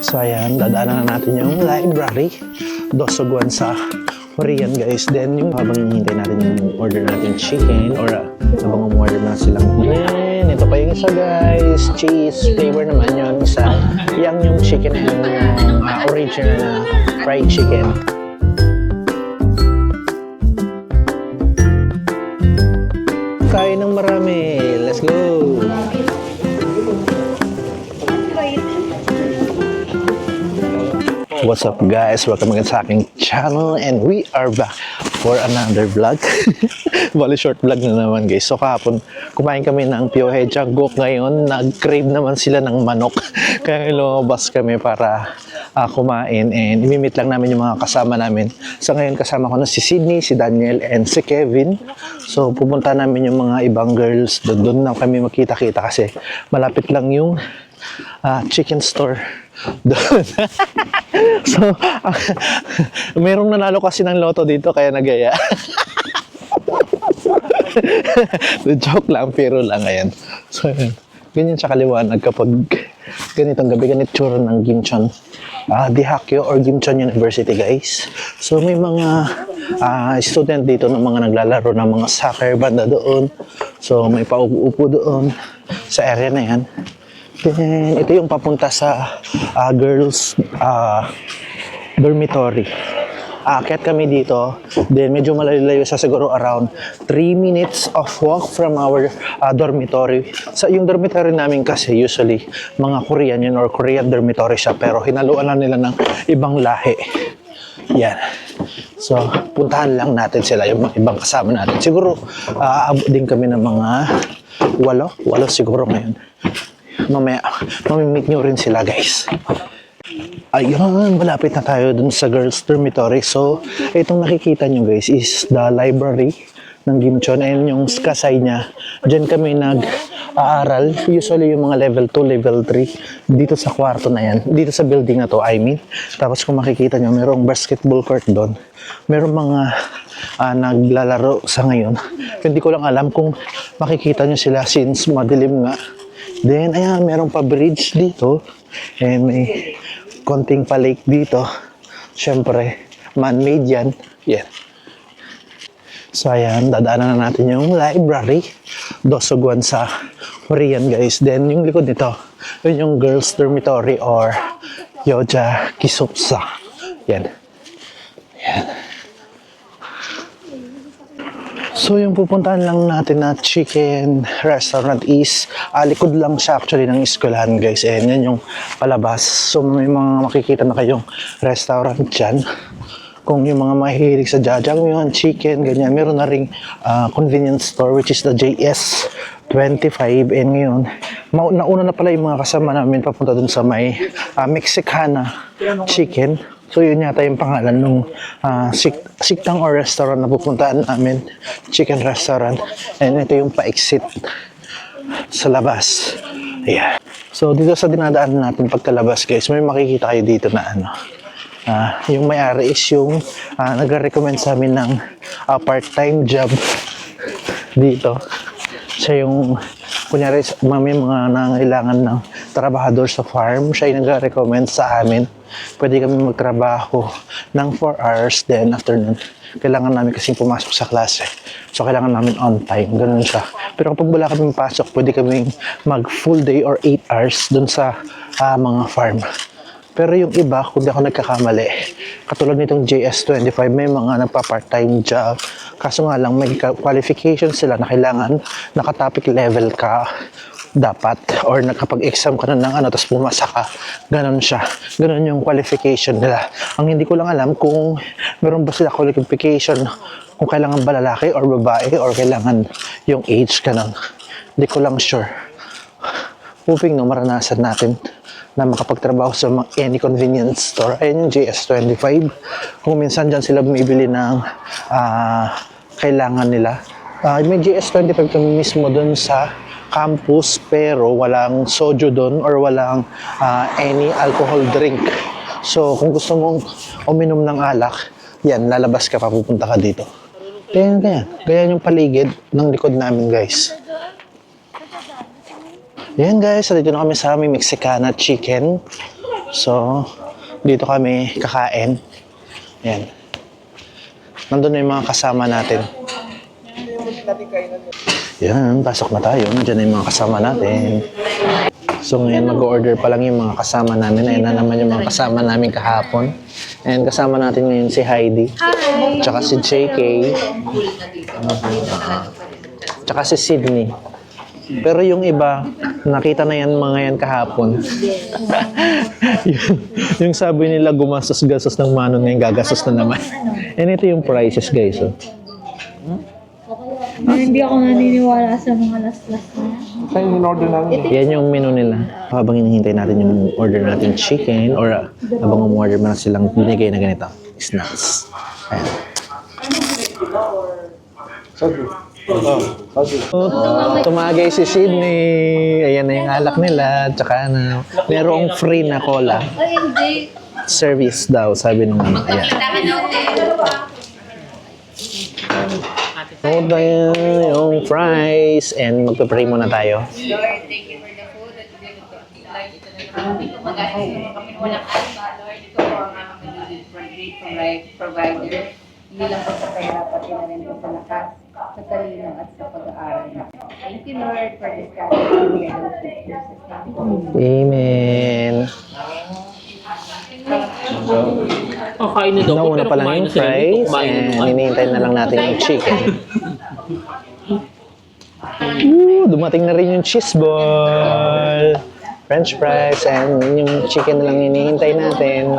So ayan, dadaanan na natin yung library. Dosogwan sa Korean guys. Then yung habang hinihintay natin yung order natin chicken or habang umorder na silang then ito pa yung isa guys. Cheese flavor naman yung isa. Yung chicken and yung original na fried chicken. Kain ng marami. Let's go! What's up guys? Welcome again sa aking channel and we are back for another vlog. Bali short vlog na naman guys. So kahapon kumain kami ng Pyohe Janggook. Ngayon nag-crave naman sila ng manok. Kaya lumabas kami para kumain and imimit lang namin yung mga kasama namin. So ngayon kasama ko na si Sydney, si Daniel and si Kevin. So pupunta namin yung mga ibang girls. Doon na kami magkita-kita kasi malapit lang yung chicken store doon. So, merong nanalo kasi ng loto dito kaya nagaya. Joke lang, pero lang ayan. So, ganyan siya kaliwanag kapag ganitong gabi, ganit tsura ng Gimcheon. Dihakyo or Gimcheon University guys. So, may mga student dito ng mga naglalaro ng mga soccer banda doon. So, may paupo doon sa area na yan. Then, ito yung papunta sa girls dormitory. Aakyat kami dito. Then, medyo malayo sa siguro around 3 minutes of walk from our dormitory. Sa yung dormitory namin kasi usually mga Korean yun or Korean dormitory siya. Pero hinaluan na nila ng ibang lahi. Yan. So, puntahan lang natin sila, yung mga ibang kasama natin. Siguro, aabot din kami ng mga 8 siguro ngayon. Mamaya, mamimit nyo rin sila guys. Ayun, malapit na tayo dun sa girls dormitory. So, itong nakikita nyo guys is the library ng Gimcheon. And yung kasay niya, dyan kami nag-aaral. Usually yung mga level 2, level 3. Dito sa kwarto na yan. Dito sa building na to, I mean. Tapos kung makikita nyo, merong basketball court doon. Merong mga naglalaro sa ngayon. Hindi ko lang alam kung makikita nyo sila since madilim nga. Then, ayan, merong pa bridge dito. And may konting pa lake dito. Siyempre, man-made yan. Yan. So, ayan, dadaanan na natin yung library. Dosogwan sa Korean, guys. Then, yung likod nito, yun yung girls' dormitory or Yoja Kisupsa. Yan. Yan. So, yung pupuntahan lang natin na chicken restaurant is likod lang siya actually ng eskwelahan guys. And yan yung palabas. So, may mga makikita na kayong restaurant dyan. Kung yung mga mahihilig sa jajangmyeon, chicken, ganyan. Meron na ring convenience store which is the JS25. And ngayon, nauna na pala yung mga kasama namin papunta dun sa may Mexicana chicken. So yun yata yung pangalan nung siktang or restaurant na pupuntaan namin, chicken restaurant. And ito yung pa-exit sa labas. Yeah. So dito sa dinadaan natin pagkalabas guys, may makikita kayo dito na yung may-ari is yung nagre-recommend sa amin ng part-time job dito. Siya yung kunyari may mga nangailangan ng trabahador sa farm, siya yung nagre-recommend sa amin. Pwede kami magtrabaho ng 4 hours, then afternoon kailangan namin kasi pumasok sa klase. So kailangan namin on time, ganun siya. Pero kapag wala kaming pasok, pwede kaming mag full day or 8 hours dun sa mga farm. Pero yung iba, kung di ako nagkakamali, katulad nitong JS25, may mga nagpa-part-time job. Kaso nga lang, may qualification sila na kailangan nakatopic level ka dapat or nakapag-exam ka na ng tapos pumasa ka. Ganon siya. Ganon yung qualification nila. Ang hindi ko lang alam kung meron ba sila qualification kung kailangan ba lalaki or babae or kailangan yung age ganon. Hindi ko lang sure. Hoping no, maranasan natin na makapagtrabaho sa any convenience store. Ayun yung JS25. Kung minsan dyan sila bumibili ng kailangan nila. May JS25 kami mismo dun sa campus pero walang soju doon or walang any alcohol drink. So kung gusto mong uminom ng alak, yan, lalabas ka, papupunta ka dito. Ganyan yung paligid ng likod namin guys. Yan guys, dito na kami sa aming Mexicana chicken. So, dito kami kakain. Ayan. Nandun na yung mga kasama natin. Yan, pasok na tayo. Nandiyan na yung mga kasama natin. So ngayon mag-order pa lang yung mga kasama namin. Ayan na naman yung mga kasama namin kahapon. And kasama natin ngayon si Heidi. Hi! Tsaka si JK. Tsaka si Sydney. Pero yung iba, nakita na yan mga yan kahapon. yung sabi nila gumastos-gastos ng manon ngayon, gagastos na naman. And ito yung prices guys. Oh. Hindi ako naniniwala sa mga last-last na. Yan yung menu nila. Habang hinihintay natin yung order natin chicken or habang umorder mo na silang binigay na ganito, snacks. Ayan. Tumagay si Sydney. Ayan na yung alak nila. Tsaka na, merong free na cola. Ay, hindi. Service daw, sabi nung ano. Ayan. So, yung fries and magpe-pray muna tayo. Lord, thank you for the food that you gave to us. Lord, ito na kami kumagain sa kami walang alba. Lord, ito po ang aming great provider. Hindi lang po sa kaya, pati na rin po sa lakas, sa talino at sa pag-aaral. Thank you, Lord, for this kind of Amen. Kain na daw. Nauna pa lang yung fries and hinihintay na lang natin yung chicken. Dumating na rin yung cheese ball, french fries, and yung chicken na lang hinihintay natin.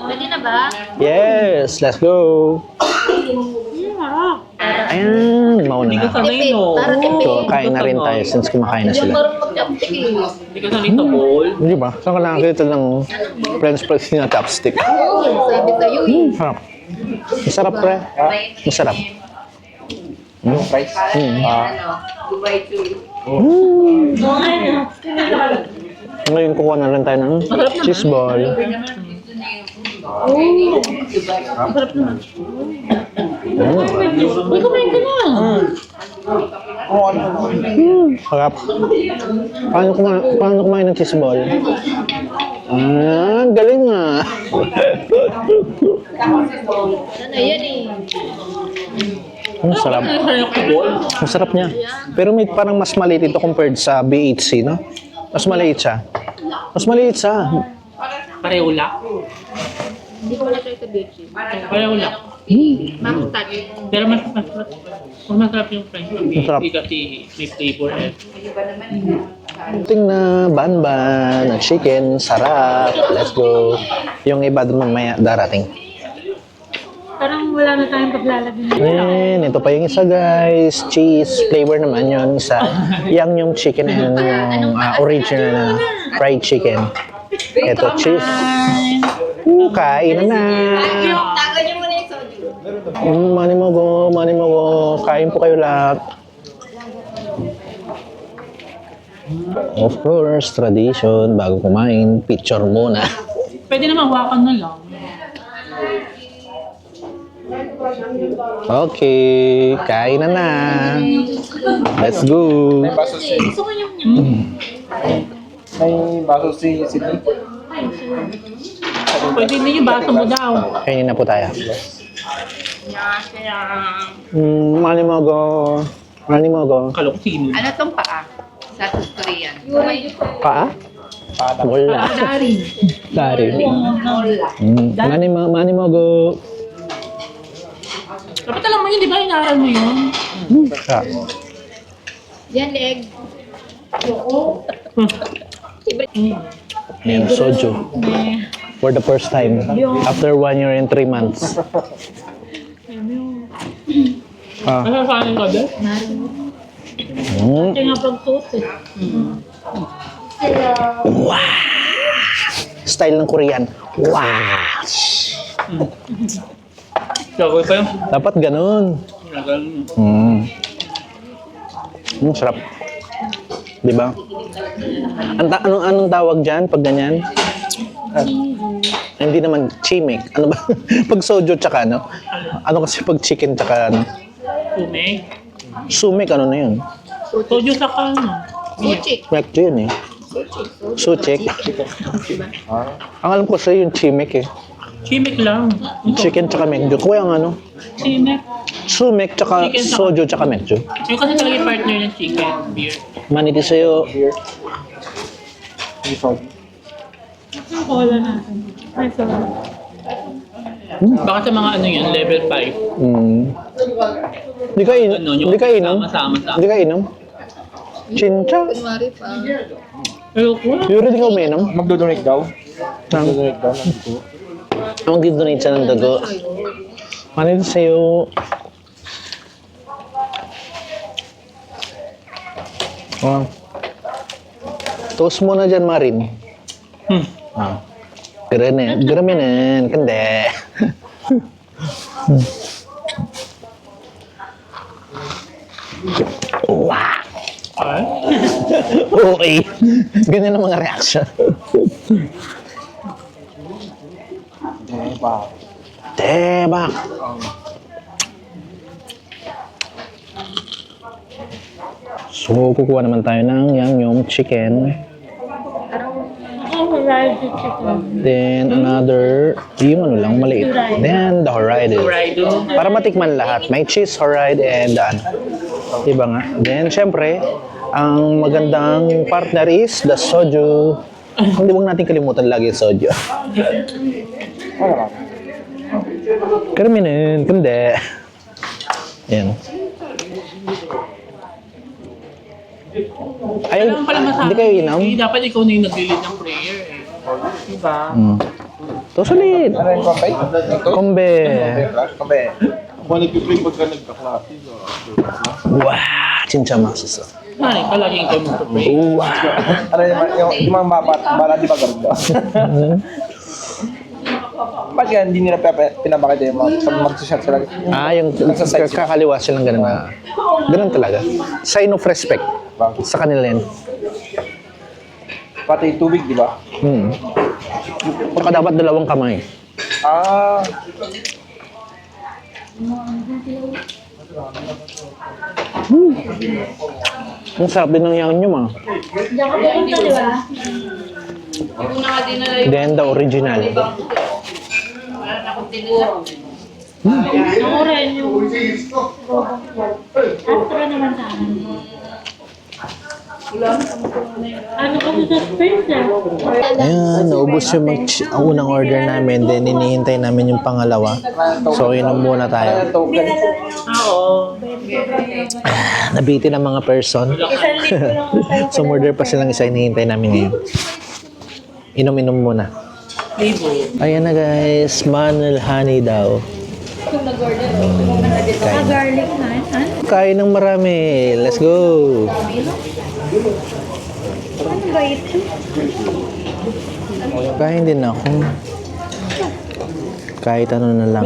Pwede na ba? Yes, let's go! Ayan, mauna na. Sanay no. Para tipid. So, kain na rin tayo since kumakain na Hindi ako sila. marunong mag-chopstick eh. Hindi ka sanay sa bowl. Hindi ba? Saan ka nakakita ng french fries na chopstick? Oo, sabi sa'yo eh. Sarap. Masarap, pre. Masarap. Fries? Ano? Dubai to. Ngayon, kuha na rin tayo ng cheese ball. Uy, kumain ka na. Sarap. Paano kumain ng cheese ball? Ah, galing nga. Ano yan eh. Ang sarap. Ang sarap niya. Pero may parang mas maliit ito compared sa BHC, no? Mas maliit siya. Mas maliit siya. Pareho lang. Hindi ko na try sa beach. Pareho lang. Mustard. Pero mas masarap yung french fries. Masarap. Hindi kasi may flavor eh. Ting na ban-ban, na chicken, sarap. Let's go. Yung iba mamaya darating. Parang wala na tayong paglalagyan. Ayan, ito pa yung isa guys. Cheese flavor naman yun. Isa. Yung chicken and yung original na fried chicken. Ito cheese. Kain na. Tago niyo muna yung soju. Mani mo go. Kain po kayo lahat. Of course, tradition. Bago kumain, picture muna. Pwede naman hawakan na lang. Okay, kain na. Let's go. Gusto ko yung May baso si Sydney. Pwede din yung baso mo daw. Kainin na po tayo. Kaya, Mani mo go. Mani mo go. kalok sino. Ano tong paa? Sa Korean. Paa? Wala. Dari. Dari. Mani mo go. Dapat alam mo yun, di ba? Inaral mo yun. Ah, yan leg. Ayan, soju. For the first time. After 1 year and 3 months. Ah. Masasanin ka ba? Kaya nga pagsuot eh. Style ng Korean. Wow! Gagawin pa yun. Dapat ganun. Gagawin. Sarap. Di ba? Anong tawag dyan pag ganyan? Hindi naman chimek. Ano ba? Pag soju tsaka ano? Ano kasi pag chicken tsaka ano? Sume. Sumek ano na yun? Soju sa kano. Suchi. Correct yun eh. Suchik. Ah, Ang alam ko sa'yo yung chimek eh. Chimek lang. Chicken tsaka medyo. Kuya ang ano? Chimek. Sumek tsaka Chicken tsaka- soju tsaka medyo. Yung kasi talaga yung partner ng chicken, beer. Maniti sa'yo. beer. Resort. Ang cola natin. Ay, sorry. Baka sa mga ano yun, level 5. Di ka inom? Ano, yung Di ka inom? sama-sama. Di ka inom? Chincha? Ayoko. Yuri, di ka uminom? Magdodonate daw. Nang, Magdodonate daw ng dugo. mag-donate siya ng dugo. Maniti sa'yo. Oh. Toast mo na dyan, Marin. Ah. Graminin. Kande. Wow. Ay? Okay. Ganyan ang mga reaction. Pa. Tebak. So, kukuha naman tayo ng Yangnyeom chicken. Ako, variety chicken. Then, another, yung ano lang, maliit. Then, the Horizon. Rido. Para matikman lahat. May cheese, Horizon, and ano. Diba nga? Then, syempre, ang magandang partner is the soju. Hindi huwag natin kalimutan lagi yung soju. Ano lang? Karminin, kundi. Yan. Ay, Alam pala masabi. hindi kayo inom? Hindi, dapat ikaw na yung nag-lead ng prayer eh. Diba? To sulit. Ano yung kombay? Ito? Kombe. Kombe. Kung nag-play pagka nagka-klase, Wah, chinchamasos. Mali, palagi ikaw mag-pray. Wah. Ano yung mga babat, bala di ba ganun daw? Ba't yan, hindi nila pinapakita yung mga mag-shot sila? Ah, yung Nagsaside sila. kakaliwa silang ganun na. Ganun talaga. Sign of respect sa kanila yan. Pati tubig, di ba? Baka dapat dalawang kamay. Ah, Ang sarap din ng Yangnyeom ah. Hindi ako pupunta, di ba? Hindi ko na nga dinala yung Then the original. wala na akong tinula. Ako rin yung Astro naman sa akin. Ano kami sa space eh? Ayan, naubos yung ang unang order namin. Then hinihintay namin yung pangalawa. So inom muna tayo. token. Oo. Nabiti ng mga person. So order pa silang isa, hinihintay namin ngayon. Inom-inom muna. Libo. Ayan na guys, manal honey daw. Ah, garlic na eh. Kain ng marami. Let's go. Ano ba ito? Kain din ako. Kahit ano na lang.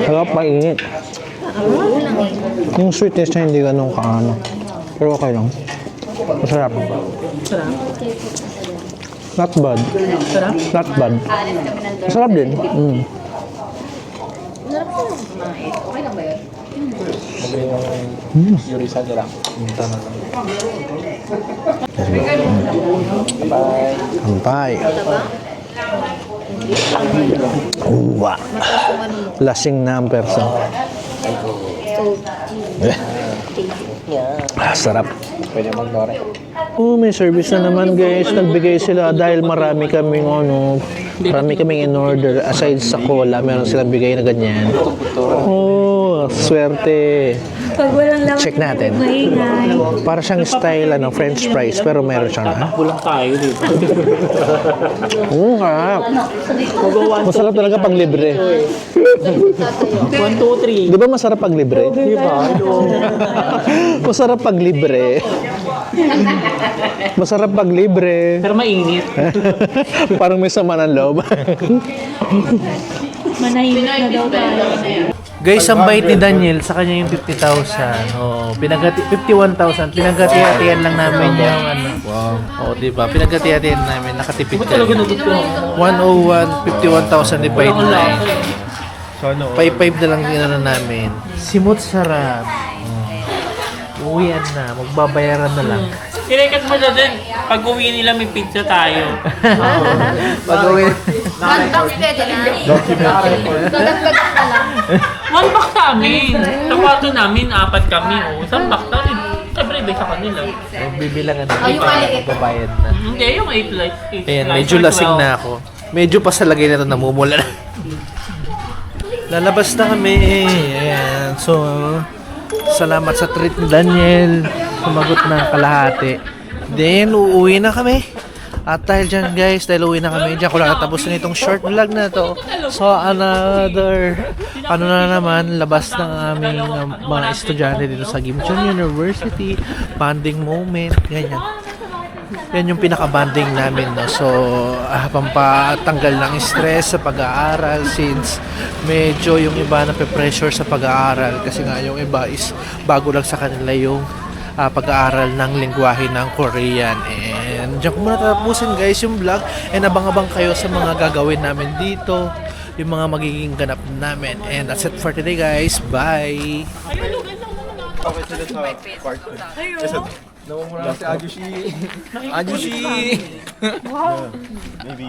Harap mainit. Yung sweetness niya hindi ganun kaano. Pero okay lang. Masarap. Sarap. Not bad. Sarap. Not bad. Masarap din. Okay lang ba yun? Yurisa nila. Ampay. Uwa. Lasing na ang person. Sarap. Pwede mag-nore. Oh, may service na naman guys. Nagbigay sila dahil marami kaming in order. Aside sa cola, meron silang bigay na ganyan. Oh, swerte. Pag walang laman, Check natin. maingay. Para siyang style, french fries, pero meron siyang Kulang tayo, di ba? Sarap. Masarap talaga pag libre. 1, 2, 3. Di ba masarap pag libre? Di ba? Masarap pag libre. Masarap pag libre. Pero mainit. Parang may sama ng loob. Manahimik na daw tayo. Guys, ang bait ni Daniel, sa kanya yung 50,000. Oh, 51,000. Pinagati-hatian lang namin yung ano. Wow. Oh, di ba? Pinagati-hatian namin, nakatipid ka. 101, 51,000 divided 9. 5-5 na lang ginano namin. Simot sarap. Uwian na, magbabayaran na lang. Kirekat mo na din. Pag uwi nila may pizza tayo. Pag-uwi. One box pwede na. Dadagdag ka lang. One box sa amin. Sa kwarto namin, 4 kami. O, isang box namin. Siyempre, iba sa kanila. Bibilangan na. Ay, yung maliit. Magbabayad na. Hindi, yung 8 light. Ayan, medyo lasing na ako. Medyo pa sa lagay na ito namumula na. Lalabas na kami. Ayan. So, salamat sa treat ni Daniel. Sumagot ng kalahati. Then, uuwi na kami. At dahil dyan guys, dahil uuwi na kami, dyan ko lang natapusin itong short vlog na to. So, another, ano na naman, labas ng aming mga estudyante dito sa Gimchon University. Bonding moment, ganyan. Yan yung pinaka-banding namin, no? So, pampatanggal ng stress sa pag-aaral since medyo yung iba na pressure sa pag-aaral kasi nga yung iba is bago lang sa kanila yung pag-aaral ng lingwahe ng Korean. And dyan ko muna tapusin guys yung vlog and abang-abang kayo sa mga gagawin namin dito, yung mga magiging ganap namin. And that's it for today guys. Bye! Okay sila sa part. Kasi, nawawala si Ajushi. Ajushi! Maybe.